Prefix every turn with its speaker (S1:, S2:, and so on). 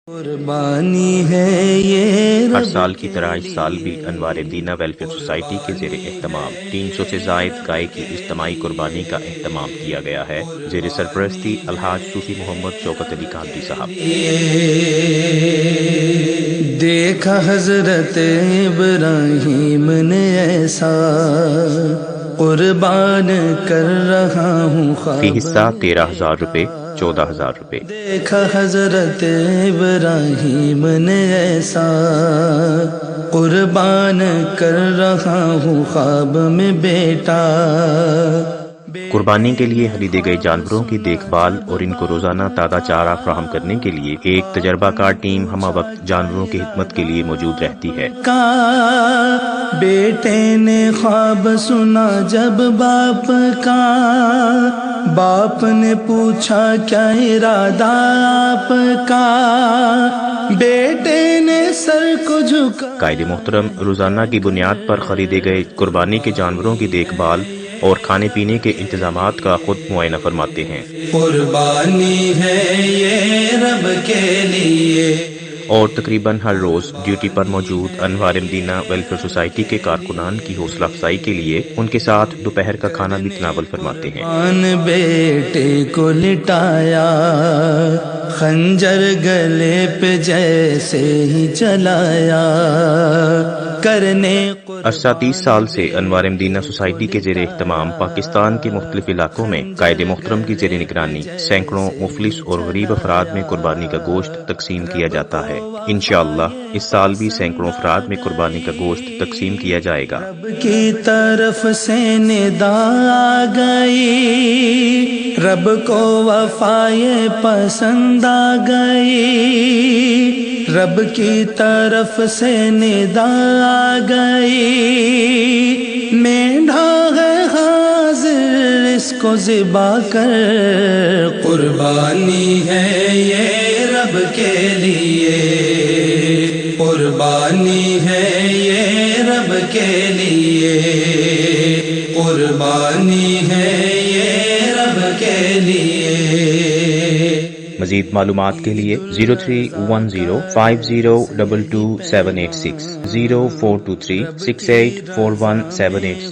S1: قربانی ہے یہ
S2: ہر سال کی طرح اس سال بھی انوار مدینہ ویلفیئر سوسائٹی کے زیر اہتمام 300 سے زائد گائے کی اجتماعی قربانی کا اہتمام کیا گیا ہے، زیر سرپرستی الحاج صوفی محمد شوکت علی کانتی صاحب۔
S1: دیکھا حضرت ابراہیم نے ایسا قربان کر رہا ہوں
S2: فی
S1: خواب
S2: حصہ 13,000 روپے، 14,000 روپے۔
S1: دیکھا حضرت ابراہیم نے ایسا قربان کر رہا ہوں خواب میں بیٹا۔
S2: قربانی کے لیے خریدے گئے جانوروں کی دیکھ بھال اور ان کو روزانہ تازہ چارہ فراہم کرنے کے لیے ایک تجربہ کار ٹیم ہمہ وقت جانوروں کی خدمت کے لیے موجود رہتی ہے۔
S1: بیٹے نے خواب سنا جب باپ کا، باپ نے پوچھا کیا ارادہ آپ کا، بیٹے نے سر کو جھکا۔
S2: قائد محترم روزانہ کی بنیاد پر خریدے گئے قربانی کے جانوروں کی دیکھ بھال اور کھانے پینے کے انتظامات کا خود معائنہ فرماتے ہیں۔
S1: قربانی ہے یہ رب کے لیے۔
S2: اور تقریباً ہر روز ڈیوٹی پر موجود انوار مدینہ ویلفیئر سوسائٹی کے کارکنان کی حوصلہ افزائی کے لیے ان کے ساتھ دوپہر کا کھانا بھی تناول فرماتے ہیں۔
S1: بیٹے کو لٹایا، خنجر گلے پہ جیسے ہی چلایا، کرنے
S2: عرصہ 30 سال سے انوار مدینہ سوسائٹی کے زیر اہتمام پاکستان کے مختلف علاقوں میں قائد محترم کی زیر نگرانی سینکڑوں مفلس اور غریب افراد میں قربانی کا گوشت تقسیم کیا جاتا ہے۔ انشاءاللہ اس سال بھی سینکڑوں افراد میں قربانی کا گوشت تقسیم کیا جائے گا۔
S1: رب کی طرف سے ندا آ گئی، رب کو وفائے پسند آ گئی، رب کی طرف سے ندا آ گئی، مینڈھا ہے حاضر اس کو ذبح کر، قربانی ہے یہ رب کے لیے، قربانی ہے یہ رب کے لیے، قربانی ہے یہ رب کے لیے۔
S2: مزید معلومات کے لیے 031050222786 0423684178